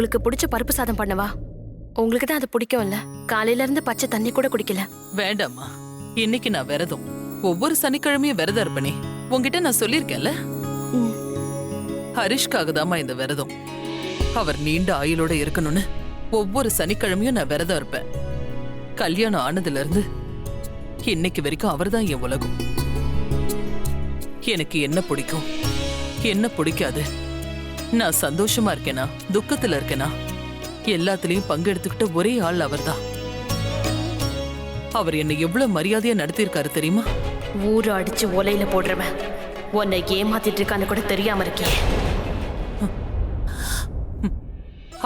உங்களுக்கு பிடிச்ச பருப்பு சாதம் பண்ணவா? உங்களுக்கு தான் அது பிடிக்கும்ல. காலையில இருந்து பச்சை தண்ணி கூட குடிக்கல. வேண்டாம்மா, இன்னைக்கு நான் விரதம். ஒவ்வொரு சனிக்கிழமையும் விரதம் இருப்பனே. உங்ககிட்ட நான் சொல்லியிருக்கேன்ல. ஹரிஷ்காக தாம்மா இந்த விரதம். அவர் நீண்ட ஆயுளோட இருக்கணும்னு ஒவ்வொரு சனிக்கிழமையும் நான் விரதம் இருப்பேன். கல்யாணம் ஆனதுல இருந்து இன்னைக்கு வரைக்கும் அவர்தான் என் உலகம். எனக்கு என்ன பிடிக்கும், என்ன பிடிக்காது, நான் சந்தோஷமா இருக்கேனா துக்கத்துல இருக்கேனா எல்லாத்துலயும் பங்கெடுத்துக்கிட்ட ஒரே ஆள் அவர்தான். அவர் என்னை எவ்வளவு மரியாதையா நடத்தியிருக்காரு தெரியுமா? ஊரு அடிச்சு ஒலையில போடுறவன் உன்னை ஏமாத்திட்டு இருக்கான்னு கூட தெரியாம இருக்கே.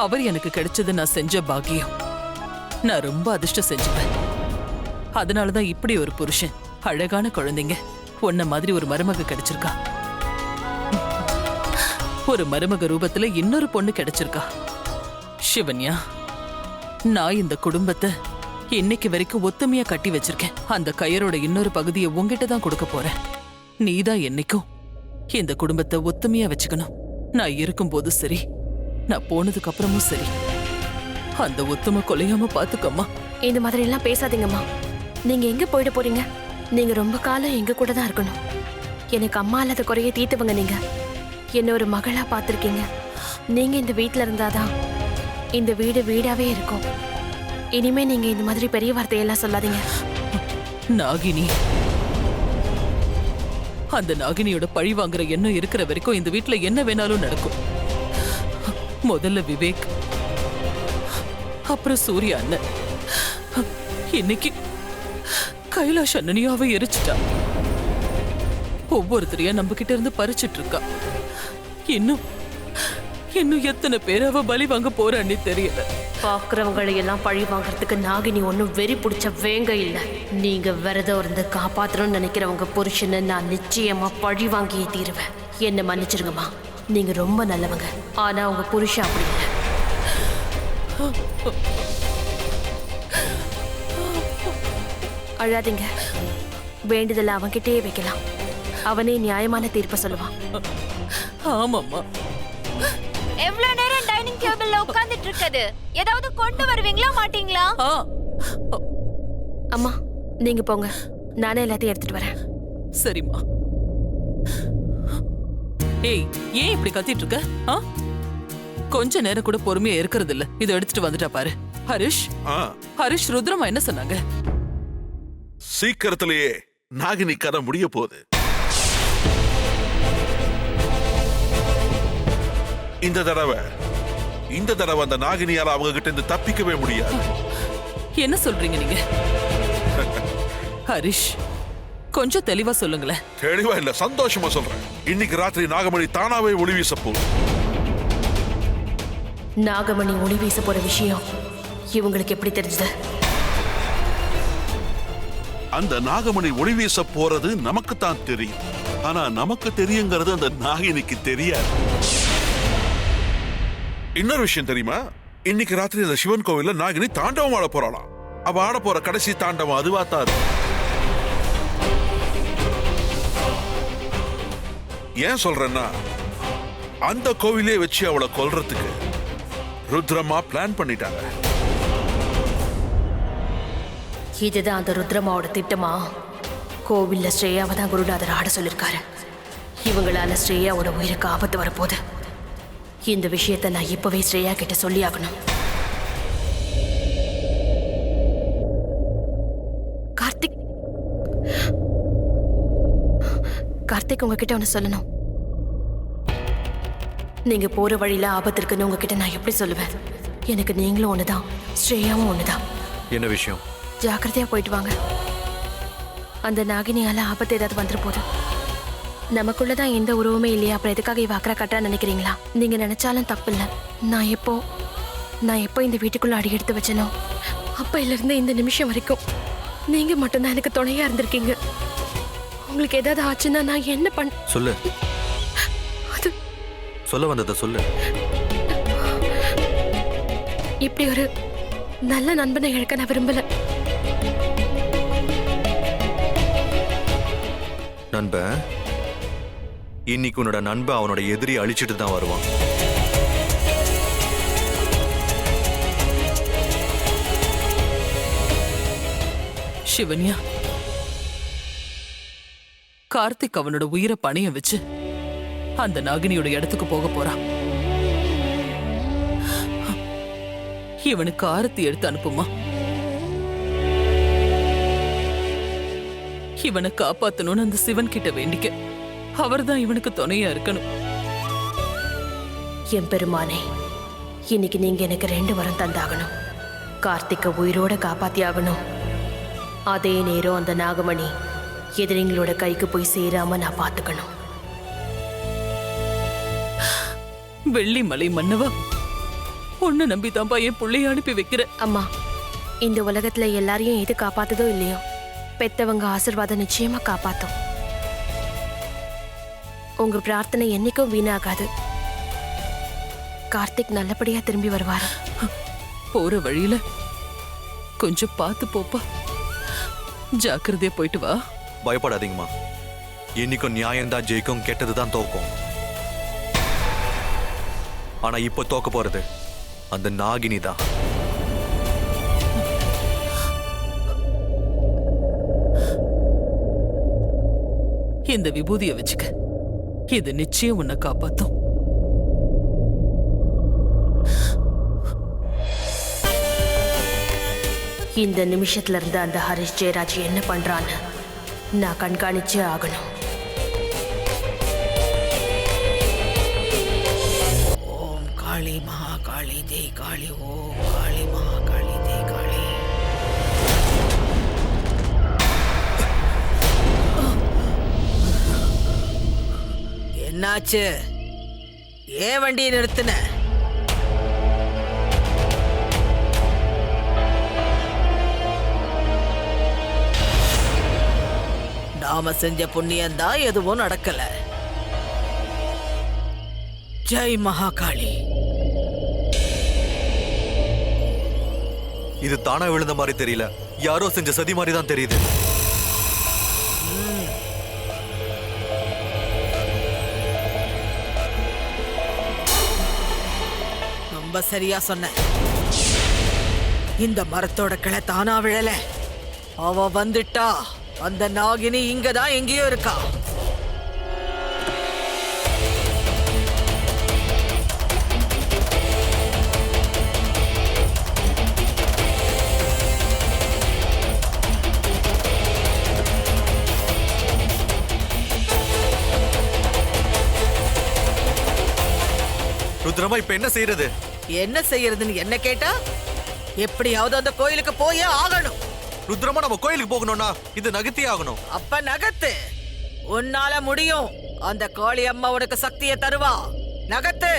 அவர் எனக்கு கிடைச்சது நான் செஞ்ச பாக்கியம். நான் ரொம்ப அதிர்ஷ்டம் செஞ்சுவேன். அதனாலதான் இப்படி ஒரு புருஷன், அழகான குழந்தைங்க, உன்ன மாதிரி ஒரு மருமக கிடைச்சிருக்கா. ஒரு மருமக ரூபத்துல இன்னொரு பொண்ணு கிடைச்சிருக்கா. சிவன்யா, நான் இந்த குடும்பத்தை இன்னைக்கு வரைக்கும் ஒத்துமையா கட்டி வச்சிருக்கேன். அந்த கயரோட இன்னொரு பகுதியை உங்ககிட்ட தான் கொடுக்க போறேன். நீதான் என்னைக்கும் இந்த குடும்பத்தை ஒத்துமையா வச்சுக்கணும். நான் இருக்கும்போது சரி, நான் போனதுக்கு அப்புறமும் சரி. அந்த ஒத்துமை கொலையாம பாத்துக்கம்மா. இந்த மாதிரி எல்லாம் பேசாதீங்கம்மா. நீங்க எங்க போயிட போறீங்க? நீங்க ரொம்ப காலம் எங்க கூட தான் இருக்கணும். எனக்கு அம்மா இல்லாத குறைய தீர்த்துவங்க. நீங்க என்ன ஒரு மகளா பார்த்திருக்கீங்க. நீங்க இந்த வீட்டுல இருந்தாதான் இந்த வீடு வீடாவே இருக்கும். இனிமே நீங்க இந்த மாதிரி பெரிய வார்த்தையெல்லாம் சொல்லாதீங்க. நாகினி, அந்த நாகினியோட பழி வாங்குற எண்ணம் இருக்கிற வரைக்கும் இந்த வீட்டுல என்ன வேணாலும் நடக்கும். முதல்ல விவேக், அப்புறம் சூர்யா அண்ணன், இன்னைக்கு கைலாஷ் அண்ணனையும் அவ எரிச்சிட்டா. ஒவ்வொருத்தரையா நம்ம கிட்ட இருந்து பறிச்சிட்டு இருக்கா. இன்னும் இன்னும் எத்தனை பேர் அவ பலி வாங்க போறான்னு தெரியல. பாக்குறவங்களை எல்லாம் பழி வாங்கறதுக்கு நாகினி ஒன்னும் வெறி பிடிச்ச வேங்க இல்ல. நீங்க விரதம் இருந்து காப்பாத்தணும்னு நினைக்கிறவங்க புருஷனை நான் நிச்சயமா பழி வாங்கியே தீருவேன். என்ன மன்னிச்சிருங்கம்மா, நீங்க ரொம்ப நல்லவங்க. ஆனா உங்க புருஷன் அப்படி இல்லை. அழாதீங்க. வேண்டுதல அவன்கிட்டயே வைக்கலாம். அவனே நியாயமான தீர்ப்பை சொல்லுவான். ஆமாம்மா. எவ்வளவு நேரம் டைனிங் டேபிள்ல உட்கார்ந்துட்டு இருக்குது? ஏதாவது கொண்டு வருவீங்களா மாட்டீங்களா? அம்மா நீங்க போங்க, நானே எல்லாத்தையும் எடுத்துட்டு வரேன். சரிம்மா. ஏய், ஏன் இப்படி கத்திட்டு இருக்க? கொஞ்ச நேரம் கூட பொறுமையா இருக்கிறது இல்ல. இதை எடுத்துட்டு வந்துட்டா பாரு. ஹரிஷ், ஹரிஷ், ருத்ரமா என்ன சொன்னாங்க? சீக்கிரத்திலேயே நாகினி கதை முடிய போகுது. இந்த தடவை அந்த நாகினியால அவங்க கிட்ட இருந்து தப்பிக்கவே முடியாது. என்ன சொல்றீங்க நீங்க? ஹரிஷ், கொஞ்சம் தெளிவா சொல்லுங்களேன். தெளிவா இல்ல, சந்தோஷமா சொல்றேன். இன்னைக்கு ராத்திரி நாகமணி தானாவே ஒளி வீச போகுது. நாகமணி ஒளி வீச போற விஷயம் இவங்களுக்கு எப்படி தெரிஞ்சது? அந்த நாகமணி ஒளி வீச போறது நமக்கு தான் தெரியும். ஆனா நமக்கு தெரியுங்கிறது அந்த நாகினிக்கு தெரியாது. இன்னொரு விஷயம் தெரியுமா? இன்னைக்கு ராத்திரி அந்த சிவன் கோவில்ல நாகினி தாண்டவம் ஆட போறாளாம். அவ ஆட போற கடைசி தாண்டவம் அதுவா தான். ஏன் சொல்றேன்னா, அந்த கோவிலே வச்சு அவளை கொல்றதுக்கு ருத்ரமா பிளான் பண்ணிட்டாங்க. இதுதான் அந்த ருத்ரமாவோட திட்டமா? கோவில்ல ஸ்ரேயாவை தான் குருநாதர் ஆட சொல்லிருக்காரு. இவங்களால ஸ்ரேயாவோட உயிருக்கு ஆபத்து வரப்போகுது. இந்த விஷயத்தை நான் இப்பவே ஸ்ரேயா கிட்ட சொல்லி ஆகணும். கார்த்திக், உங்ககிட்ட ஒண்ணு சொல்லணும். நீங்க போற வழியில ஆபத்து இருக்குன்னு உங்ககிட்ட நான் எப்படி சொல்லுவேன்? எனக்கு நீங்களும் ஒண்ணுதான், ஸ்ரேயாவும் ஒண்ணுதான். என்ன விஷயம்? ஜாக்கிரதையா போயிட்டு வாங்க. அந்த நாகினியால ஆபத்து ஏதாவது வந்துரு போது. நமக்குள்ளதான் எந்த உருவமே இல்லையா, அப்புறம் எதுக்காக இவ அக்கறை கட்டா நினைக்கிறீங்களா? நீங்க நினைச்சாலும் தப்பு இல்ல. நான் எப்போ இந்த வீட்டுக்குள்ள அடி எடுத்து வச்சனோ அப்பையில இருந்து இந்த நிமிஷம் வரைக்கும் நீங்க மட்டும்தான் எனக்கு துணையா இருந்திருக்கீங்க. உங்களுக்கு ஏதாவது ஆச்சுன்னா நான் என்ன பண்ண? சொல்லு. அது சொல்ல வந்ததை சொல்லு. இப்படி ஒரு நல்ல நண்பனை இழக்க நான் விரும்பல. நண்பன் இன்னைக்கு உன்னோட நண்பன் அவனோட எதிரி அழிச்சிட்டு தான் வருவான். சிவன்யா, கார்த்திக் அவனோட உயிரை பணைய வச்சு அந்த நாகினியோட இடத்துக்கு போக போறான். இவனுக்கு ஆரத்தி எடுத்து அனுப்புமா. இவனை காப்பாத்தணும்னு அந்த சிவன் கிட்ட வேண்டிக்க. அவர்தான் இவனுக்கு துணையா இருக்கணும். என் பெருமானே, இன்னைக்கு நீங்க எனக்கு 2 வரம் தந்தாகணும். கார்த்திக்க உயிரோட காப்பாத்தி ஆகணும். அதே நேரம் அந்த நாகமணி எதிரிங்களோட கைக்கு போய் சேராம நான் பாத்துக்கணும். வெள்ளிமலை மன்னவா, உன்னை நம்பிதான்பா என் புள்ளைய அனுப்பி வைக்கிற. அம்மா, இந்த உலகத்துல எல்லாரையும் எது காப்பாத்துதோ இல்லையோ, பெத்தவங்க ஆசீர்வாதம் நிச்சயமா காப்பாத்தும். உங்க பிரார்த்தனை என்னைக்கும் வீணாகாது. கார்த்திக் நல்லபடியா திரும்பி வருவாரு. போற வழியில கொஞ்சம் பார்த்து போப்பா. ஜாக்கிரதையா போயிட்டு வா. பயப்படாதீங்கம்மா. இன்னைக்கும் நியாயம்தான் ஜெயிக்கும், கெட்டதுதான் தோக்கும். ஆனா இப்ப தோக்க போறது அந்த நாகினி தான். இந்த விபூதியை வச்சுக்க. இது நிச்சயம் உன்னை காப்பாத்தும். இந்த நிமிஷத்துல இருந்து அந்த ஹரிஷ் ஜெயராஜ் என்ன பண்றான்னு நான் கண்காணிச்சே ஆகணும். ஓம் காளி மகாகாளி தேய் காளி. ஓம் காளி மகாகாளி தேய் காளி. என்னாச்சு? ஏன் வண்டியை நிறுத்தின? நாம செஞ்ச புண்ணியம்தான் எதுவும் நடக்கல. ஜெய் மகாகாளி. இது தானா விழுந்த மாதிரி தெரியல, யாரோ செஞ்ச சதி மாதிரி தான் தெரியுது. ரொம்ப சரியா சொன்ன. இந்த மரத்தோட கிளை தானா விழல, அவ வந்துட்டா. அந்த நாகினி இங்கதான் எங்கேயோ இருக்கா. ருத்ரமா, இப்ப என்ன செய்யறது? என்ன செய்யறதுன்னு என்ன கேட்டா, எப்படியாவது அந்த கோயிலுக்கு போயே ஆகணும். ருத்ரமா, நம்ம கோயிலுக்கு போகணும்னா இது நகர்த்தியே ஆகணும். அப்ப நகத்து. உன்னால முடியும். அந்த காளி அம்மா உனக்கு சக்தியை தருவா. நகத்து.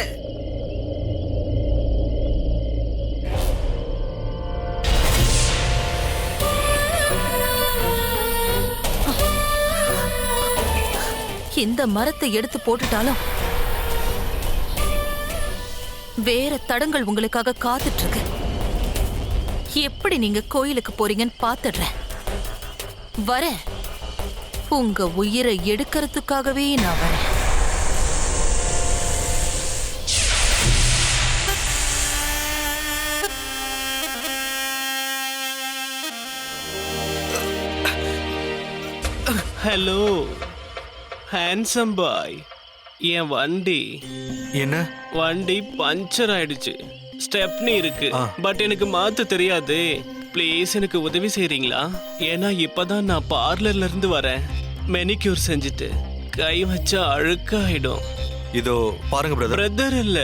இந்த மரத்தை எடுத்து போட்டுட்டாலும் வேற தடங்கள் உங்களுக்காக காத்துட்டு இருக்கு. எப்படி நீங்க கோயிலுக்கு போறீங்கன்னு பாத்துடுறேன். வரேன். உங்க உயிரை எடுக்கிறதுக்காகவே நான் வரேன். ஹலோ ஹேண்ட்ஸம் பாய், என் வண்டி பஞ்சர் ஆயிடுச்சு. ஸ்டெப்னி இருக்கு, பட் எனக்கு மாத்த தெரியாது. ப்ளீஸ் எனக்கு உதவி செய்றீங்களா? ஏன்னா இப்பதான் நான் பார்லர்ல இருந்து வரேன். மெனிக்யூர் செஞ்சுட்டு கை வச்சா அழுக்காயிடும். இதோ பாருங்க பிரதர். பிரதர் இல்ல,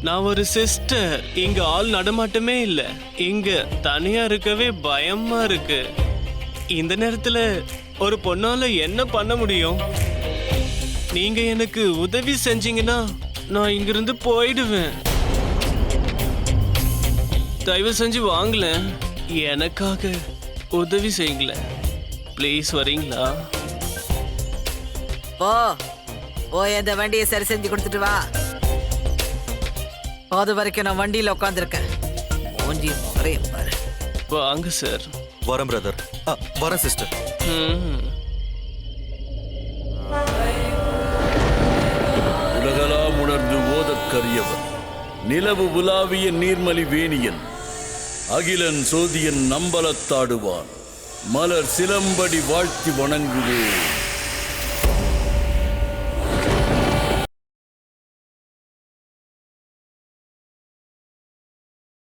நான் ஒரு சிஸ்டர். இங்க ஆள் நடமாட்டமே இல்ல. இங்க தனியா இருக்கவே பயமா இருக்கு. இந்த நேரத்துல ஒரு பொண்ணால என்ன பண்ண முடியும்? நீங்க எனக்கு உதவி செஞ்சீங்கன்னா நான் இங்கிருந்து போயிடுவேன். தயவு செஞ்சு வாங்கல, எனக்காக உதவி செய்யுங்களேன். ப்ளீஸ் வரீங்களா? போய் அந்த வண்டியை சரி செஞ்சு கொடுத்துட்டு வா. அது வரைக்கும் நான் வண்டியில உட்காந்துருக்கேன். பாரு. வாங்க சார். வரேன் பிரதர். வரேன் சிஸ்டர். உலகலாம் உணர்ந்து ஓதற்கரியவர், நிலவு உலாவிய நீர்மலி வேணியன், அகிலன் சோதியன் நம்பலத்தாடுவான், மலர் சிலம்படி வாழ்த்தி வணங்குவோம்.